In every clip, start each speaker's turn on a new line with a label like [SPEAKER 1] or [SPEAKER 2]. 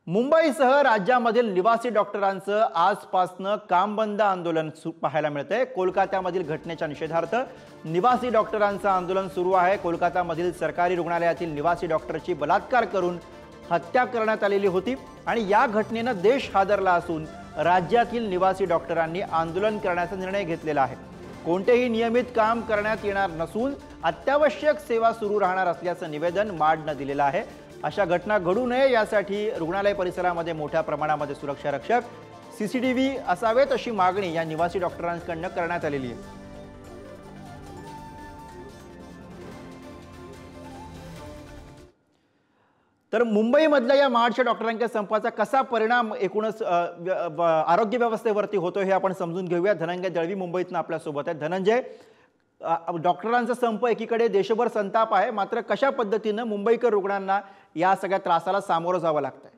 [SPEAKER 1] मुंबईसह राज्यामधील निवासी डॉक्टरांचं आजपासनं काम बंद आंदोलन पाहायला मिळतंय। कोलकात्यामधील घटनेच्या निषेधार्थ निवासी डॉक्टरांचं आंदोलन सुरू आहे। कोलकातामधील सरकारी रुग्णालयातील निवासी डॉक्टरची बलात्कार करून हत्या करण्यात आलेली होती आणि या घटनेनं देश हादरला असून राज्यातील निवासी डॉक्टरांनी आंदोलन करण्याचा निर्णय घेतलेला आहे। कोणतेही नियमित काम करण्यात येणार नसून अत्यावश्यक सेवा सुरू राहणार असल्याचं निवेदन माडनं दिलेलं आहे। अशा घटना घडू नये यासाठी रुग्णालय परिसरामध्ये मोठ्या प्रमाणामध्ये सुरक्षा रक्षक सीसीटीव्ही असावेत अशी मागणी या निवासी डॉक्टरांकडून करण्यात आलेली आहे। तर मुंबईमधल्या या मार्चच्या डॉक्टरांच्या संपाचा कसा परिणाम एकूणच आरोग्य व्यवस्थेवरती होतो हे आपण समजून घेऊया। धनंजय दळवी मुंबईतून आपल्या सोबत आहेत। धनंजय, डॉक्टरांचा संप एकीकडे देशभर संताप आहे, मात्र कशा पद्धतीने मुंबईकर रुग्णांना या सगळ्या त्रासाला सामोरं जावं लागतंय?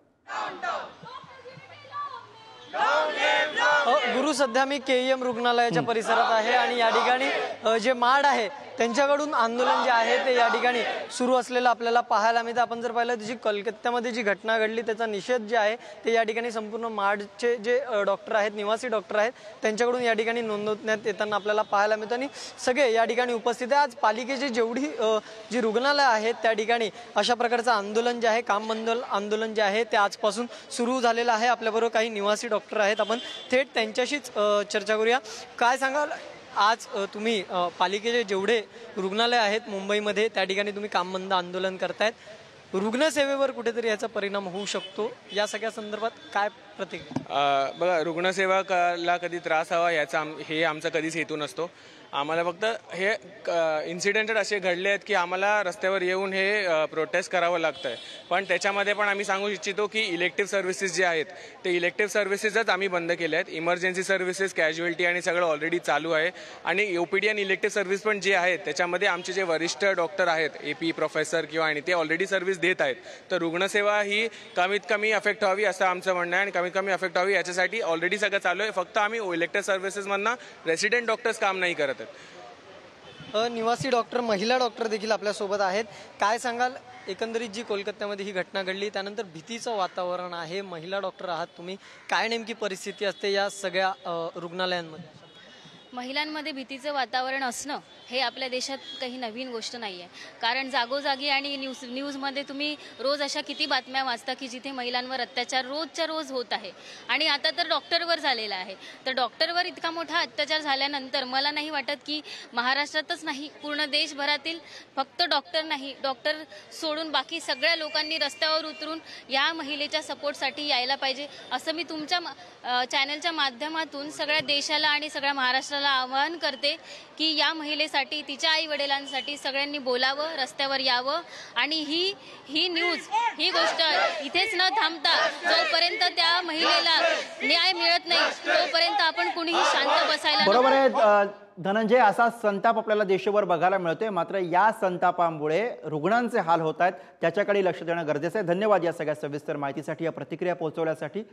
[SPEAKER 2] गुरु, सध्या मी केईएम रुग्णालयाच्या परिसरात आहे आणि या ठिकाणी जे माड आहे त्यांच्याकडून आंदोलन जे आहे ते या ठिकाणी सुरू असलेलं आपल्याला पाहायला मिळतं। आपण जर पाहिलं जी कलकत्त्यामध्ये जी घटना घडली त्याचा निषेध जे आहे ते या ठिकाणी संपूर्ण माडचे जे डॉक्टर आहेत, निवासी डॉक्टर आहेत, त्यांच्याकडून या ठिकाणी नोंदवण्यात येताना आपल्याला पाहायला मिळतं आणि सगळे या ठिकाणी उपस्थित आहे। आज पालिकेची जेवढी जी रुग्णालय आहेत त्या ठिकाणी अशा प्रकारचं आंदोलन जे आहे, काम बंद आंदोलन जे आहे ते आजपासून सुरू झालेलं आहे। आपल्याबरोबर काही निवासी डॉक्टर आहेत, आपण थेट त्यांच्याशीच चर्चा करूया। काय सांगाल, आज तुम्ही पालिकेचे जेवढे रुग्णालय आहेत मुंबईमध्ये त्या ठिकाणी तुम्ही काम बंद आंदोलन करतायत, रुग्णसेवेवर कुठेतरी याचा परिणाम होऊ शकतो, या सगळ्या संदर्भात काय प्रतिक्रिया?
[SPEAKER 3] बघा, रुग्णसेवकाला कधी त्रास हवा याचा हे आमचा कधीच हेतू नसतो। आम्हाला फक्त हे इन्सिडेंट असे घडले आहेत की आम्हाला रस्त्यावर येऊन हे प्रोटेस्ट करावं लागतं आहे। पण त्याच्यामध्ये पण आम्ही सांगू इच्छितो की इलेक्टिव्ह सर्व्हिसेस जे आहेत ते इलेक्टिव्ह सर्व्हिसेसच आम्ही बंद केले आहेत। इमर्जन्सी सर्व्हिसेस, कॅज्युअल्टी आणि सगळं ऑलरेडी चालू आहे आणि ओपीडी आणि इलेक्टिव्ह सर्व्हिस पण जे आहेत त्याच्यामध्ये आमचे जे वरिष्ठ डॉक्टर आहेत, AP प्रोफेसर किंवा आणि ते ऑलरेडी सर्व्हिस देत आहेत। तर रुग्णसेवा ही कमीत कमी अफेक्ट व्हावी असं आमचं म्हणणं आहे आणि कमीत कमी अफेक्ट व्हावी याच्यासाठी ऑलरेडी सगळं चालू आहे। फक्त आम्ही इलेक्टिव्ह सर्व्हिसेसमधनं रेसिडेंट डॉक्टर्स काम नाही करत आहेत।
[SPEAKER 2] निवासी डॉक्टर, महिला डॉक्टर देखील आपल्यासोबत आहेत। काय सांगाल, एकंदरीत जी कोलकात्यामध्ये ही घटना घडली त्यानंतर भीतीचं वातावरण आहे, महिला डॉक्टर आहात तुम्ही, काय नेमकी परिस्थिती असते या सगळ्या रुग्णालयांमध्ये?
[SPEAKER 4] महिलांमध्ये भीतीचं वातावरण असणं हे आपल्या देशात काही नवीन गोष्ट नाही आहे, कारण जागोजागी आणि न्यूजमध्ये तुम्ही रोज अशा किती बातम्या वाचता की जिथे महिलांवर अत्याचार रोजच्या रोज होत आहे आणि आता तर डॉक्टरवर झालेला आहे। तर डॉक्टरवर इतका मोठा अत्याचार झाल्यानंतर मला नाही वाटत की महाराष्ट्रातच नाही पूर्ण देशभरातील फक्त डॉक्टर नाही, डॉक्टर सोडून बाकी सगळ्या लोकांनी रस्त्यावर उतरून या महिलेच्या सपोर्टसाठी यायला पाहिजे असं मी तुमच्या चॅनलच्या माध्यमातून सगळ्या देशाला आणि सगळ्या महाराष्ट्राला आवाहन करते की या महिलेसाठी, तिच्या आई वडिलांसाठी सगळ्यांनी बोलावं, रस्त्यावर यावं आणि ही न्यूज, ही गोष्ट इथेच न थांबता जोपर्यंत त्या महिलेला न्याय मिळत नाही तोपर्यंत आपण कुणीही शांत बसायला
[SPEAKER 1] बरोबर आहे धनंजय। असा संताप आपल्याला देशभर बघायला मिळतोय, मात्र या संतापामुळे रुग्णांचे हाल होत आहेत, त्याच्याकडे लक्ष देणं गरजेचं आहे। धन्यवाद या सगळ्या सविस्तर माहितीसाठी, या प्रतिक्रिया पोहोचवण्यासाठी।